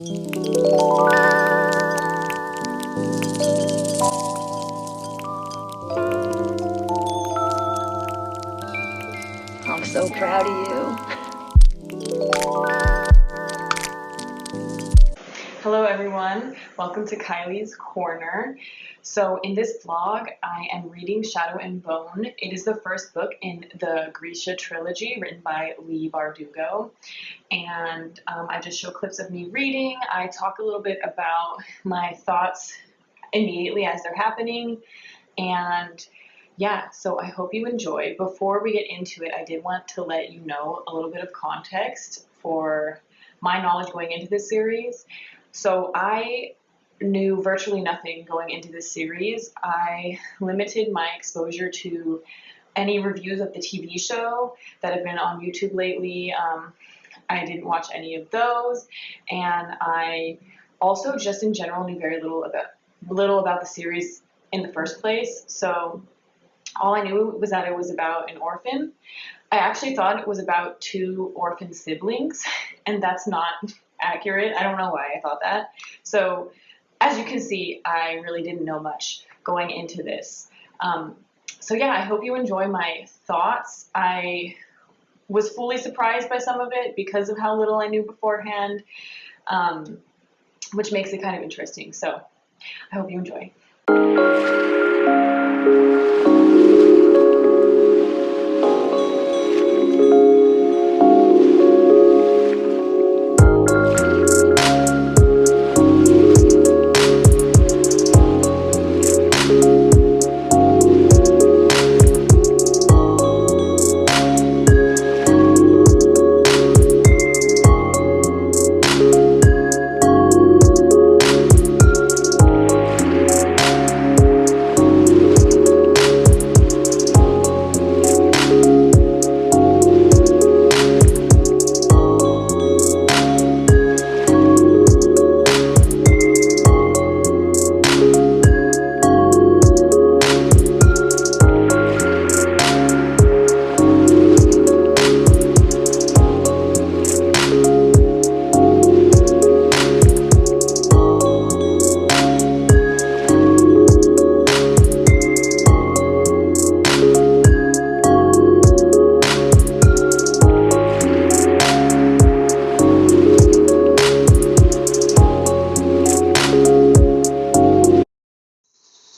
I'm so proud of you. Hello everyone, welcome to Kylie's Corner. So in this vlog, I am reading Shadow and Bone. It is the first book in the Grisha Trilogy written by Leigh Bardugo. And I just show clips of me reading. I talk a little bit about my thoughts immediately as they're happening. And yeah, so I hope you enjoy. Before we get into it, I did want to let you know a little bit of context for my knowledge going into this series. So I knew virtually nothing going into this series. I limited my exposure to any reviews of the TV show that have been on YouTube lately. I didn't watch any of those, and I also just in general knew very little about the series in the first place. So all I knew was that it was about an orphan. I actually thought it was about two orphan siblings, and that's not accurate. I don't know why I thought that. So as you can see, I really didn't know much going into this. So yeah, I hope you enjoy my thoughts. I was fully surprised by some of it because of how little I knew beforehand, which makes it kind of interesting. So I hope you enjoy.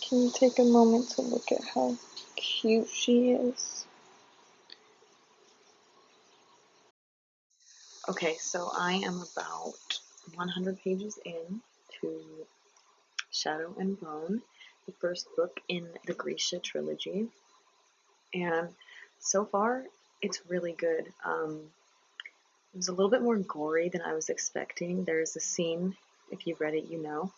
Can you take a moment to look at how cute she is? Okay, so I am about 100 pages in to Shadow and Bone, the first book in the Grisha Trilogy. And so far, it's really good. It was a little bit more gory than I was expecting. There's a scene, if you've read it, you know,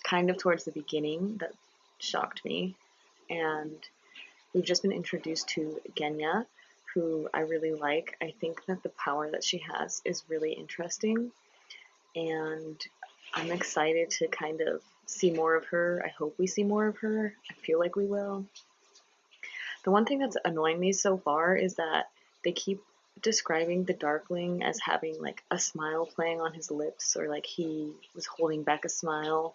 kind of towards the beginning that shocked me. And we've just been introduced to Genya, who I really like. I think that the power that she has is really interesting, and I'm excited to kind of see more of her. I hope we see more of her. I feel like we will. The one thing that's annoying me so far is that they keep describing the Darkling as having like a smile playing on his lips, or like he was holding back a smile,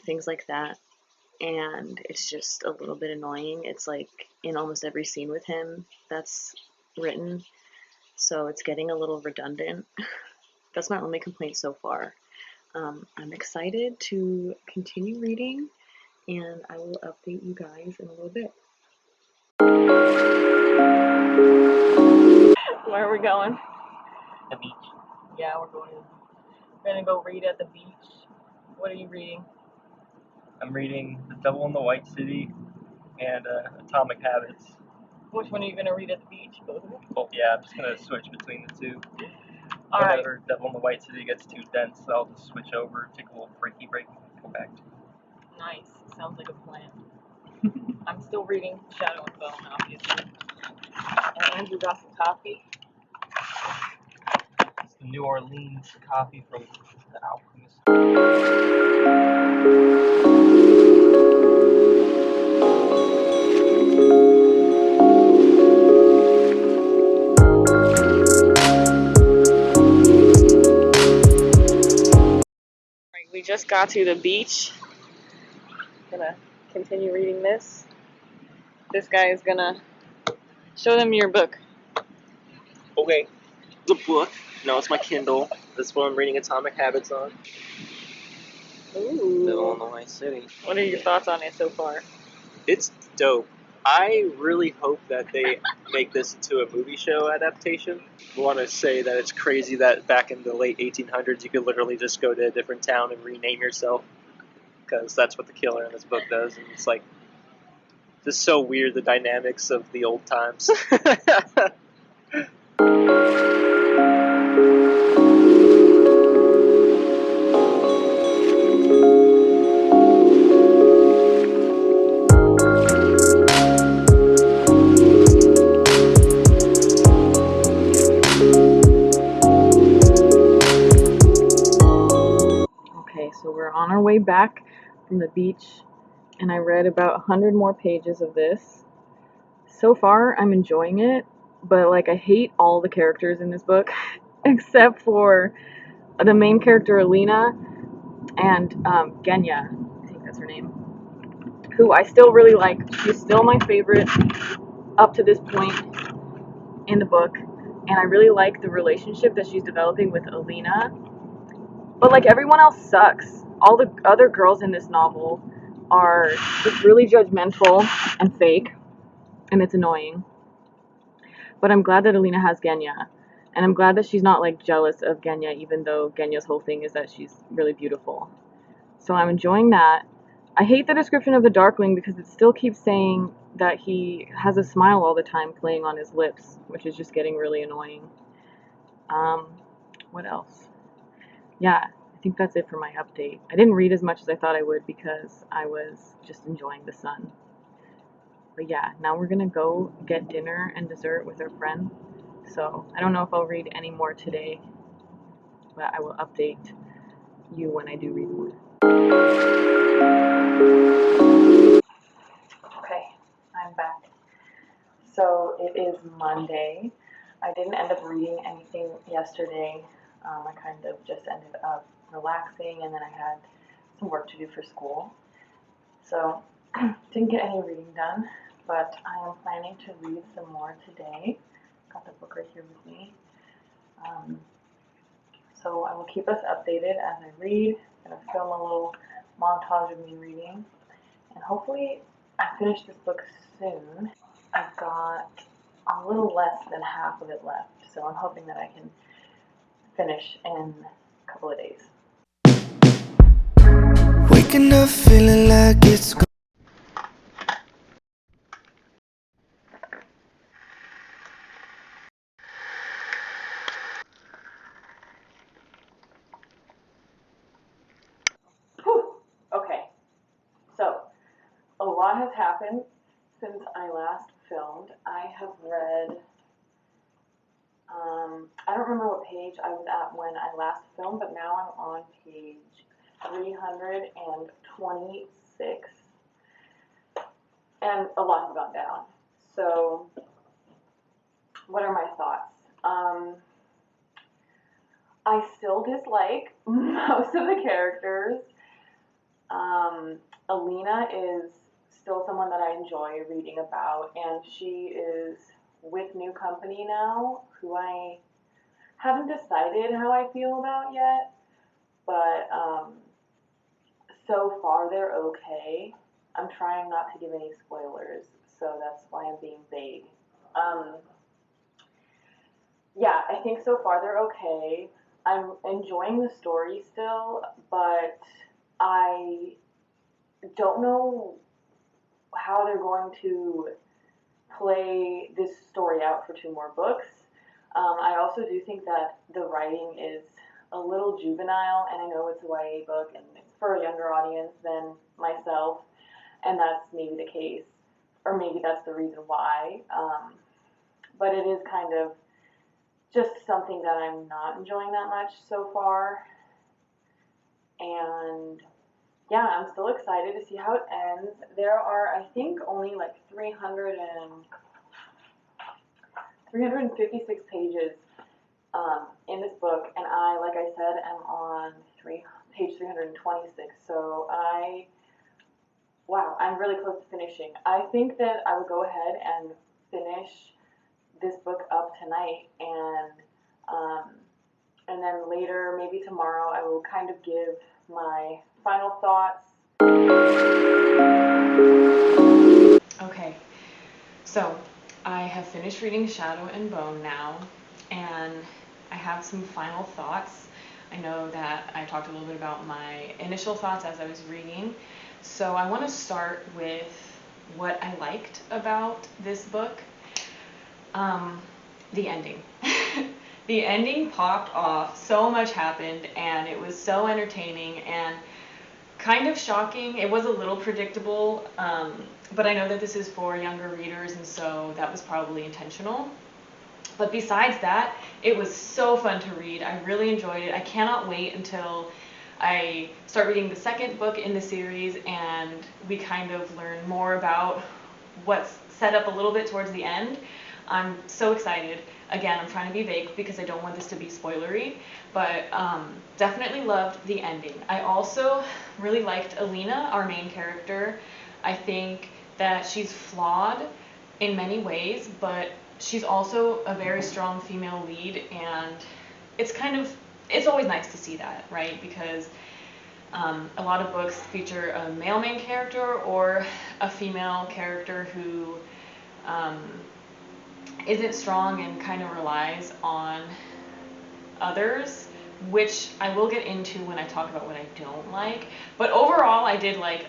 things like that. And it's just a little bit annoying. It's like in almost every scene with him that's written, so it's getting a little redundant. That's my only complaint so far. I'm excited to continue reading, and I will update you guys in a little bit. Where are we going? The beach. Yeah, we're gonna go read at the beach. What are you reading? I'm reading The Devil in the White City and Atomic Habits. Which one are you gonna read at the beach? Both of them? Well, yeah, I'm just gonna switch between the two. Alright. Whenever Devil in the White City gets too dense, I'll just switch over, take a little breaky break, and go back to it. Nice. Sounds like a plan. I'm still reading Shadow and Bone, obviously. And Andrew got some coffee. It's the New Orleans coffee from the Alchemist. just got to the beach. Gonna continue reading this. This guy is gonna show them your book. Okay. The book. No, it's my Kindle. This is what I'm reading Atomic Habits on. Ooh. Illinois City. What are your thoughts on it so far? It's dope. I really hope that they make this into a movie show adaptation. I want to say that it's crazy that back in the late 1800s you could literally just go to a different town and rename yourself, because that's what the killer in this book does, and it's like just so weird, the dynamics of the old times. Okay, so we're on our way back from the beach, and I read about 100 more pages of this. So far, I'm enjoying it, but like I hate all the characters in this book, except for the main character Alina and Genya, I think that's her name, who I still really like. She's still my favorite up to this point in the book, and I really like the relationship that she's developing with Alina. But like everyone else sucks. All the other girls in this novel are just really judgmental and fake, and it's annoying. But I'm glad that Alina has Genya, and I'm glad that she's not like jealous of Genya, even though Genya's whole thing is that she's really beautiful. So I'm enjoying that. I hate the description of the Darkling because it still keeps saying that he has a smile all the time playing on his lips, which is just getting really annoying. What else? Yeah, I think that's it for my update. I didn't read as much as I thought I would because I was just enjoying the sun. But yeah, now we're gonna go get dinner and dessert with our friend. So I don't know if I'll read any more today, but I will update you when I do read more. Okay, I'm back. So it is Monday. I didn't end up reading anything yesterday. I kind of just ended up relaxing, and then I had some work to do for school. So didn't get any reading done, but I am planning to read some more today. Got the book right here with me. So I will keep us updated as I read. I'm going to film a little montage of me reading, and hopefully I finish this book soon. I've got a little less than half of it left, so I'm hoping that I can finish in a couple of days. Waking up feeling like it's Whew. Okay, so a lot has happened since I last filmed. I have read, I don't remember what page I was at when I last filmed, but now I'm on page 326, and a lot has gone down. So, what are my thoughts? I still dislike most of the characters. Alina is still someone that I enjoy reading about, and she is with new company now, who I haven't decided how I feel about yet, but so far they're okay. I'm trying not to give any spoilers, so that's why I'm being vague. Yeah, I think so far they're okay. I'm enjoying the story still, but I don't know how they're going to play this story out for 2 more books. I also do think that the writing is a little juvenile, and I know it's a YA book and it's for a younger audience than myself, and that's maybe the case, or maybe that's the reason why. But it is kind of just something that I'm not enjoying that much so far. And yeah, I'm still excited to see how it ends. There are, I think, only like 356 pages in this book, and I, like I said, am on page 326. So wow, I'm really close to finishing. I think that I would go ahead and finish this book up tonight, and then later, maybe tomorrow, I will kind of give my final thoughts. Okay, so I have finished reading Shadow and Bone now, and I have some final thoughts. I know that I talked a little bit about my initial thoughts as I was reading, so I want to start with what I liked about this book. The ending. The ending popped off, so much happened, and it was so entertaining and kind of shocking. It was a little predictable, but I know that this is for younger readers, and so that was probably intentional. But besides that, it was so fun to read. I really enjoyed it. I cannot wait until I start reading the second book in the series and we kind of learn more about what's set up a little bit towards the end. I'm so excited. Again, I'm trying to be vague because I don't want this to be spoilery, but definitely loved the ending. I also really liked Alina, our main character. I think that she's flawed in many ways, but she's also a very strong female lead, and it's always nice to see that, right? Because a lot of books feature a male main character or a female character who isn't strong and kind of relies on others, which I will get into when I talk about what I don't like. But overall, I did like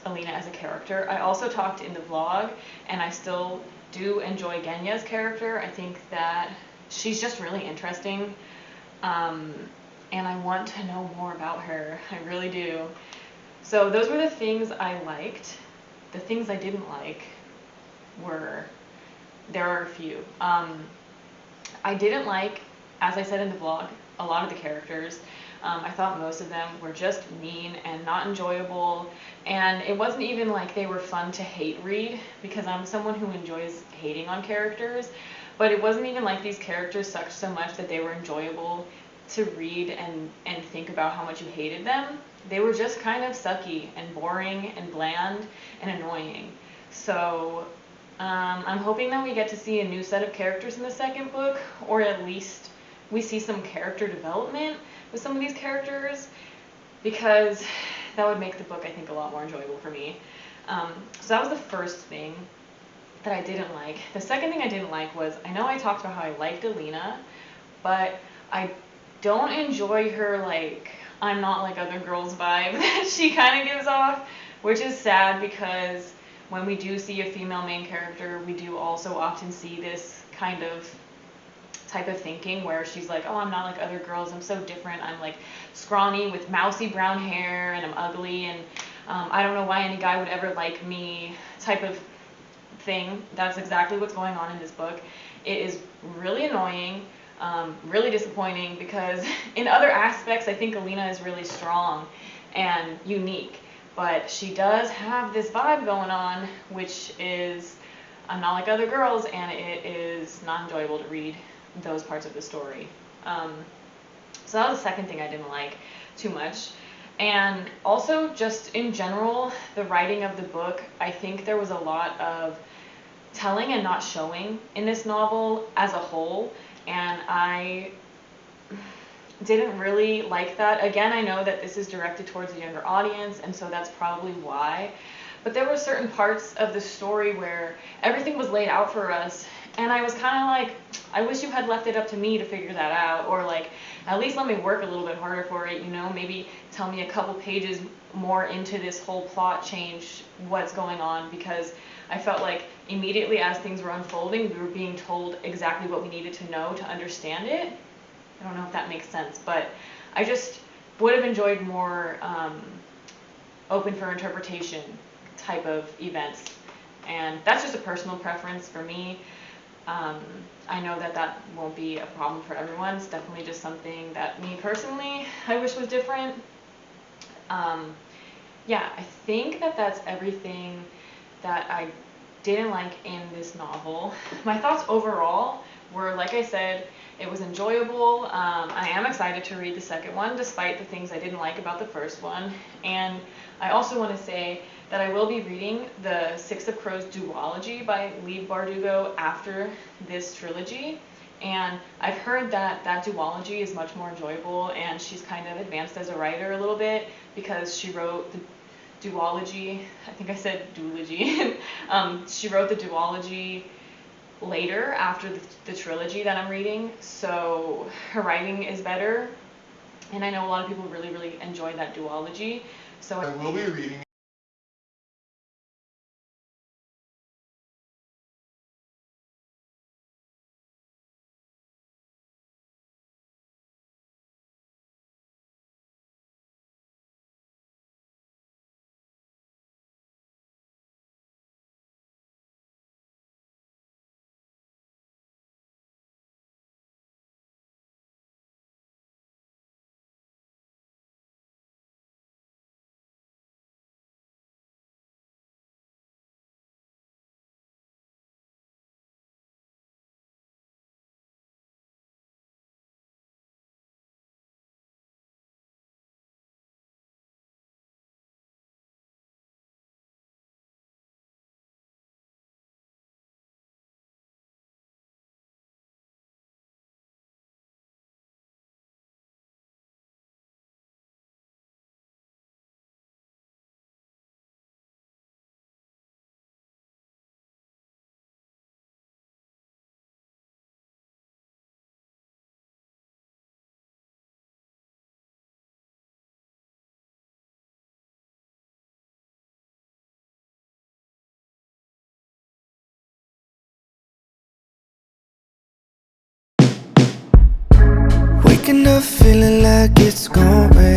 Alina as a character. I also talked in the vlog, and I still do enjoy Genya's character. I think that she's just really interesting, and I want to know more about her. I really do. So those were the things I liked. The things I didn't like there are a few. I didn't like, as I said in the vlog, a lot of the characters. I thought most of them were just mean and not enjoyable, and it wasn't even like they were fun to hate read, because I'm someone who enjoys hating on characters, but it wasn't even like these characters sucked so much that they were enjoyable to read and think about how much you hated them. They were just kind of sucky and boring and bland and annoying. So I'm hoping that we get to see a new set of characters in the second book, or at least we see some character development with some of these characters, because that would make the book, I think, a lot more enjoyable for me. So that was the first thing that I didn't like. The second thing I didn't like was, I know I talked about how I liked Alina, but I don't enjoy her, like, I'm not like other girls vibe that she kind of gives off, which is sad, because when we do see a female main character, we do also often see this kind of type of thinking where she's like, oh, I'm not like other girls, I'm so different, I'm like scrawny with mousy brown hair, and I'm ugly, and I don't know why any guy would ever like me, type of thing. That's exactly what's going on in this book. It is really annoying, really disappointing, because in other aspects I think Alina is really strong and unique, but she does have this vibe going on, which is, I'm not like other girls, and it is not enjoyable to read those parts of the story. So that was the second thing I didn't like too much. And also, just in general, the writing of the book, I think there was a lot of telling and not showing in this novel as a whole, and I didn't really like that. Again, I know that this is directed towards a younger audience, and so that's probably why. But there were certain parts of the story where everything was laid out for us, and I was kind of like, I wish you had left it up to me to figure that out, or like, at least let me work a little bit harder for it, you know, maybe tell me a couple pages more into this whole plot change what's going on, because I felt like immediately as things were unfolding, we were being told exactly what we needed to know to understand it. I don't know if that makes sense, but I just would have enjoyed more open for interpretation type of events, and that's just a personal preference for me. I know that that won't be a problem for everyone. It's definitely just something that me personally I wish was different. Yeah, I think that that's everything that I didn't like in this novel. My thoughts overall were, like I said, it was enjoyable. I am excited to read the second one, despite the things I didn't like about the first one. And I also want to say that I will be reading the Six of Crows duology by Leigh Bardugo after this trilogy. And I've heard that that duology is much more enjoyable, and she's kind of advanced as a writer a little bit because she wrote the duology, I think I said duology. She wrote the duology later after the trilogy that I'm reading, so her writing is better, and I know a lot of people really, really enjoyed that duology. So I will be reading waking up feeling like it's gone rain.